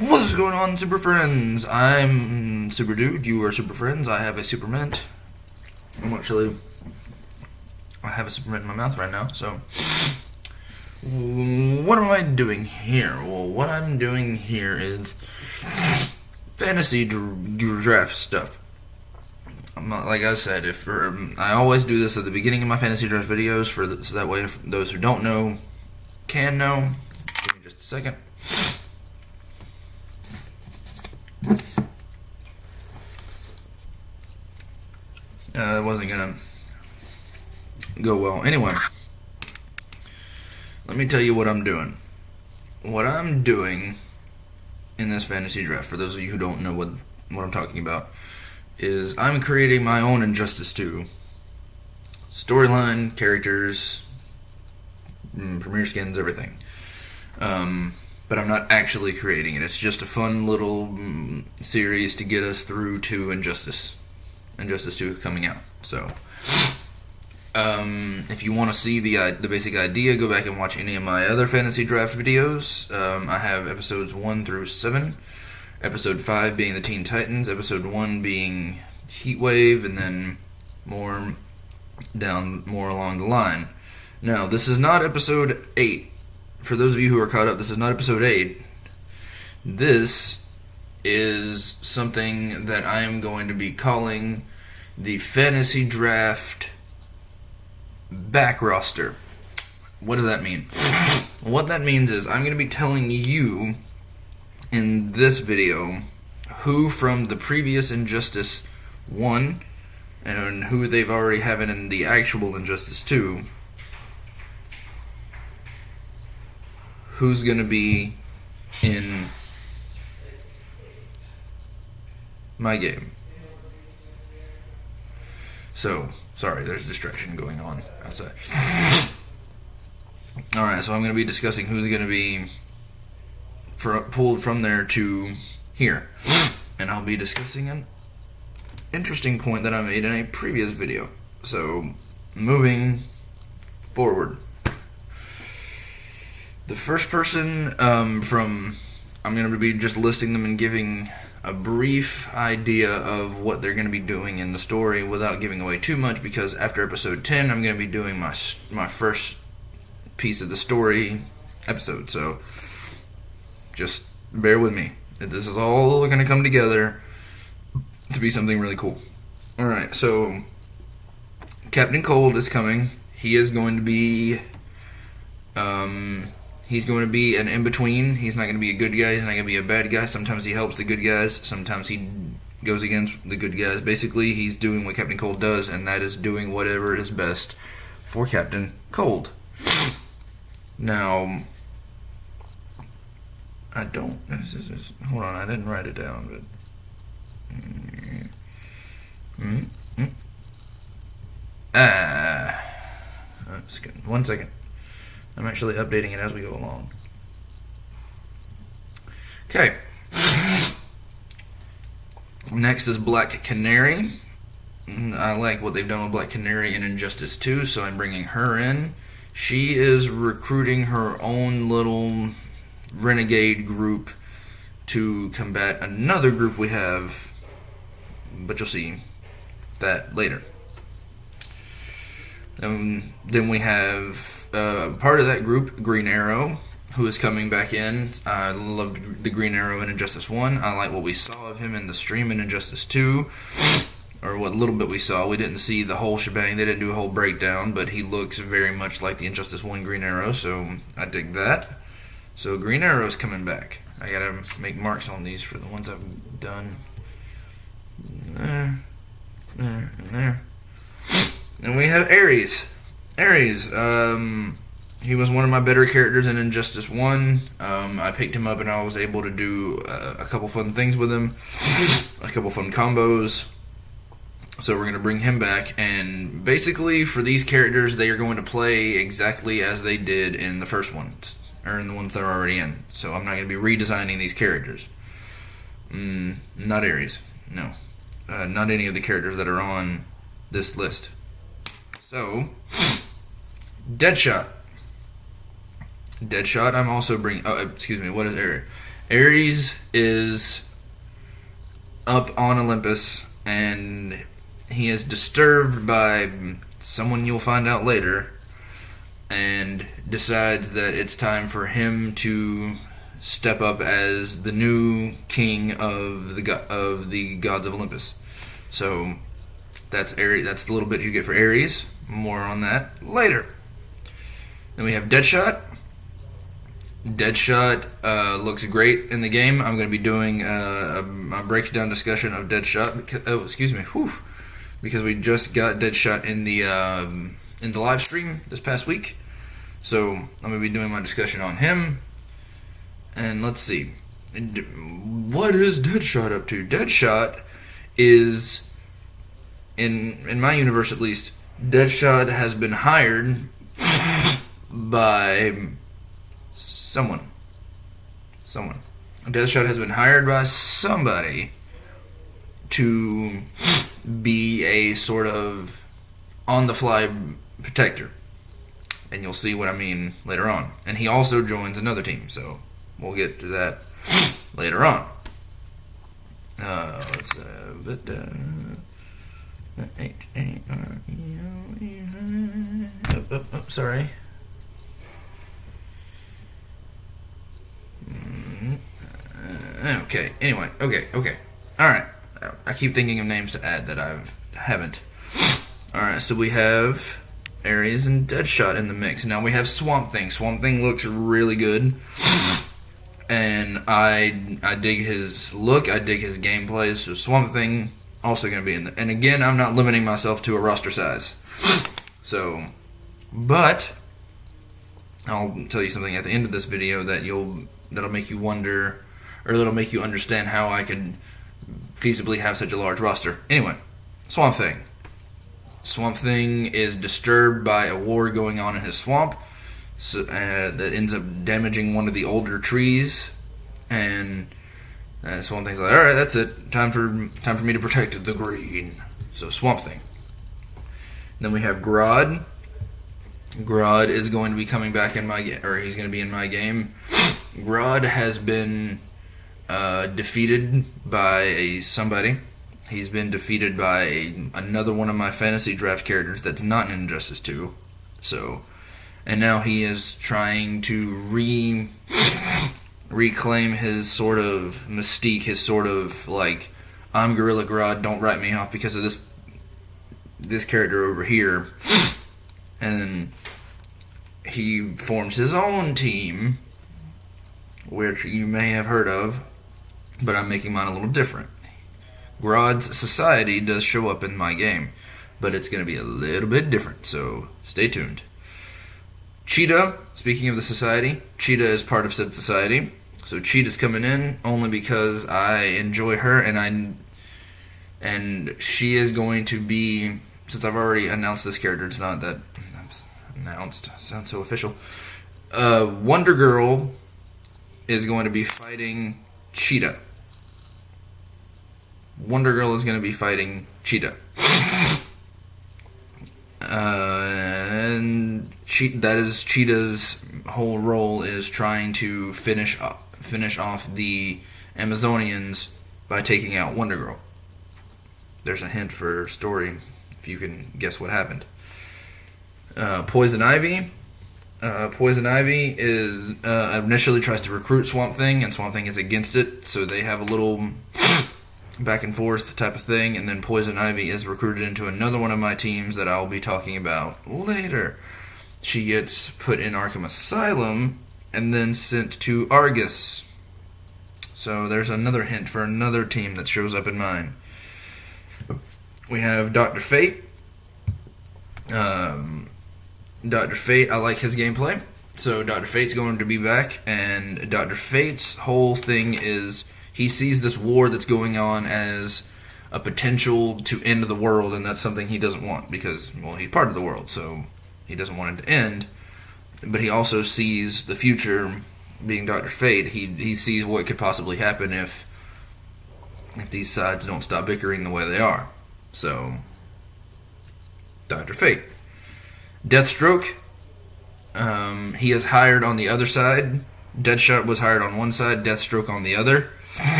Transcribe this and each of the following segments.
What's going on, Super Friends? I'm SuperDude. You are Super Friends. I have a Super Mint. I have a Super Mint in my mouth right now. So, what am I doing here? Well, what I'm doing here is fantasy draft stuff. Like I said, I always do this at the beginning of my fantasy draft videos, so that way, if those who don't know can know. Give me just a second. It wasn't gonna go well. Anyway, let me tell you what I'm doing. What I'm doing in this fantasy draft, for those of you who don't know what I'm talking about, is I'm creating my own Injustice 2 storyline, characters, premiere skins, everything. But I'm not actually creating it. It's just a fun little series to get us through to Injustice 2 coming out. So, if you want to see the basic idea, go back and watch any of my other fantasy draft videos. I have episodes 1 through 7. Episode 5 being the Teen Titans, episode 1 being Heatwave, and then more along the line. Now, this is not episode 8. For those of you who are caught up, this is not episode 8. This is something that I am going to be calling the Fantasy Draft BackRoster. What does that mean? What that means is I'm going to be telling you in this video who from the previous Injustice 1 and who they've already have it in the actual Injustice 2, who's going to be in my game. So, sorry, there's distraction going on outside. Alright, so I'm going to be discussing who's going to be pulled from there to here. And I'll be discussing an interesting point that I made in a previous video. So, moving forward. The first person I'm going to be just listing them and giving a brief idea of what they're going to be doing in the story without giving away too much, because after episode 10 I'm going to be doing my first piece of the story episode. So just bear with me. This is all going to come together to be something really cool. Alright, so Captain Cold is coming. He is going to be he's going to be an in-between. He's not going to be a good guy. He's not going to be a bad guy. Sometimes he helps the good guys. Sometimes he goes against the good guys. Basically, he's doing what Captain Cold does, and that is doing whatever is best for Captain Cold. Now, hold on, I didn't write it down, but... One second. I'm actually updating it as we go along. Okay. Next is Black Canary. I like what they've done with Black Canary in Injustice 2, so I'm bringing her in. She is recruiting her own little renegade group to combat another group we have, but you'll see that later. Then we have part of that group, Green Arrow, who is coming back in. I loved the Green Arrow in Injustice 1. I like what we saw of him in the stream in Injustice 2, or what little bit we saw. We didn't see the whole shebang. They didn't do a whole breakdown, but he looks very much like the Injustice 1 Green Arrow, so I dig that. So Green Arrow's coming back. I gotta make marks on these for the ones I've done. There, and there. And we have Ares. Ares, he was one of my better characters in Injustice 1. I picked him up and I was able to do a couple fun things with him, a couple fun combos. So we're going to bring him back, and basically for these characters, they are going to play exactly as they did in the first ones, or in the ones they're already in. So I'm not going to be redesigning these characters. Not Ares, no. Not any of the characters that are on this list. So, Deadshot. I'm also bringing... Oh, excuse me, what is Ares? Ares is up on Olympus, and he is disturbed by someone you'll find out later, and decides that it's time for him to step up as the new king of the gods of Olympus. So that's Ares. That's the little bit you get for Ares. More on that later. Then we have Deadshot. Deadshot looks great in the game. I'm going to be doing a breakdown discussion of Deadshot. Because we just got Deadshot in the live stream this past week. So I'm going to be doing my discussion on him. And let's see, what is Deadshot up to? Deadshot is, in my universe at least, Deadshot has been hired by someone. Deadshot has been hired by somebody to be a sort of on-the-fly protector. And you'll see what I mean later on. And he also joins another team, so we'll get to that later on. Sorry. Okay. Anyway. Okay. All right. I keep thinking of names to add that I haven't. All right. So we have Ares and Deadshot in the mix. Now we have Swamp Thing. Swamp Thing looks really good. And I dig his look, I dig his gameplay, so Swamp Thing also going to be in the... And again, I'm not limiting myself to a roster size. So, but I'll tell you something at the end of this video that'll make you wonder, or that'll make you understand how I could feasibly have such a large roster. Anyway, Swamp Thing. Swamp Thing is disturbed by a war going on in his swamp. So, that ends up damaging one of the older trees, and Swamp Thing's like, all right, that's it. Time for me to protect the green. So Swamp Thing. Then we have Grodd. Grodd is going to be coming back in my game, or he's going to be in my game. Grodd has been defeated by somebody. He's been defeated by another one of my fantasy draft characters that's not in Injustice 2. So. And now he is trying to reclaim his sort of mystique, his sort of like, I'm Gorilla Grodd, don't write me off because of this character over here. And then he forms his own team, which you may have heard of, but I'm making mine a little different. Grodd's Society does show up in my game, but it's going to be a little bit different, so stay tuned. Cheetah, speaking of the society, Cheetah is part of said society. So Cheetah's coming in only because I enjoy her, and she is going to be, since I've already announced this character, it's not that announced, sounds so official. Wonder Girl is going to be fighting Cheetah. Wonder Girl is going to be fighting Cheetah. And that is Cheetah's whole role, is trying to finish off the Amazonians by taking out Wonder Girl. There's a hint for story, if you can guess what happened. Poison Ivy. Poison Ivy is initially tries to recruit Swamp Thing, and Swamp Thing is against it, so they have a little back and forth type of thing, and then Poison Ivy is recruited into another one of my teams that I'll be talking about later. She gets put in Arkham Asylum and then sent to Argus. So there's another hint for another team that shows up in mine. We have Dr. Fate. Dr. Fate, I like his gameplay. So Dr. Fate's going to be back, and Dr. Fate's whole thing is he sees this war that's going on as a potential to end the world, and that's something he doesn't want because, well, he's part of the world, so he doesn't want it to end. But he also sees the future, being Dr. Fate. He sees what could possibly happen if these sides don't stop bickering the way they are. So, Dr. Fate. Deathstroke, he is hired on the other side Deadshot was hired on one side, Deathstroke on the other.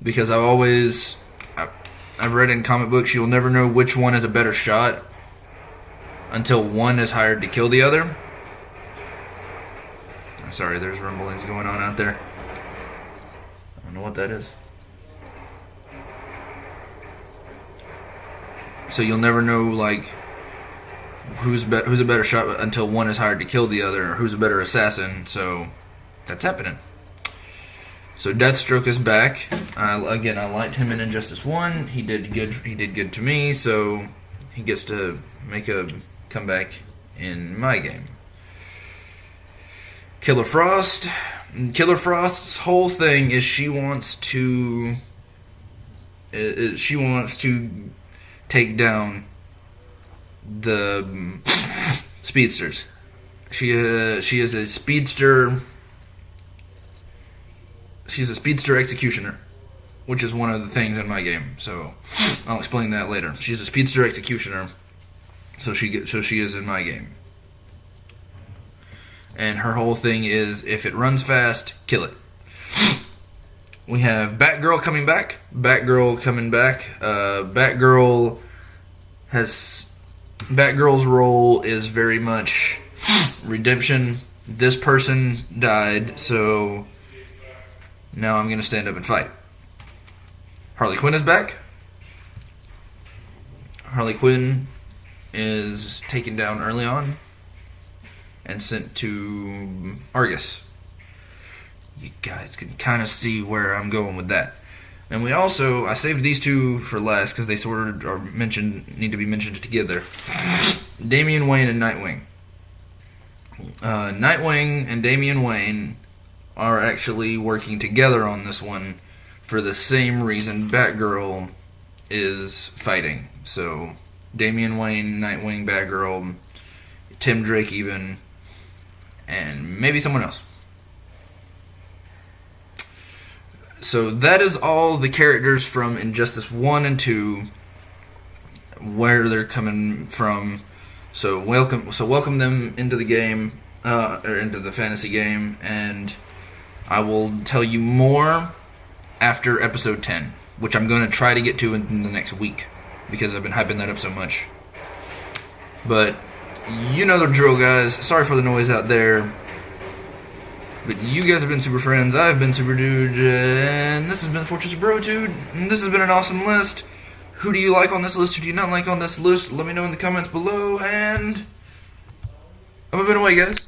Because I've read in comic books, you'll never know which one is a better shot until one is hired to kill the other. Sorry, there's rumblings going on out there. I don't know what that is. So you'll never know, like, who's a better shot until one is hired to kill the other, or who's a better assassin. So that's happening. So Deathstroke is back. Again, I liked him in Injustice 1. He did good to me, so he gets to make a comeback in my game. Killer Frost's whole thing is she wants to take down the speedsters. She is a speedster. She's a speedster executioner, which is one of the things in my game. So I'll explain that later. She's a speedster executioner, so she is in my game. And her whole thing is, if it runs fast, kill it. We have Batgirl coming back. Batgirl's role is very much redemption. This person died, so now I'm going to stand up and fight. Harley Quinn is back. Harley Quinn is taken down early on and sent to Argus. You guys can kind of see where I'm going with that. And I saved these two for last because they sort of are need to be mentioned together. Damian Wayne and Nightwing. Nightwing and Damian Wayne are actually working together on this one for the same reason Batgirl is fighting. So Damian Wayne, Nightwing, Batgirl, Tim Drake even, and maybe someone else. So that is all the characters from Injustice 1 and 2, where they're coming from. So welcome them into the game, or into the fantasy game, and I will tell you more after episode 10, which I'm going to try to get to in the next week, because I've been hyping that up so much. But you know the drill, guys. Sorry for the noise out there. But you guys have been Super Friends, I've been SuperDude, and this has been Fortress of Brotude, and this has been an awesome list. Who do you like on this list? Who do you not like on this list? Let me know in the comments below, and I'm moving away, guys.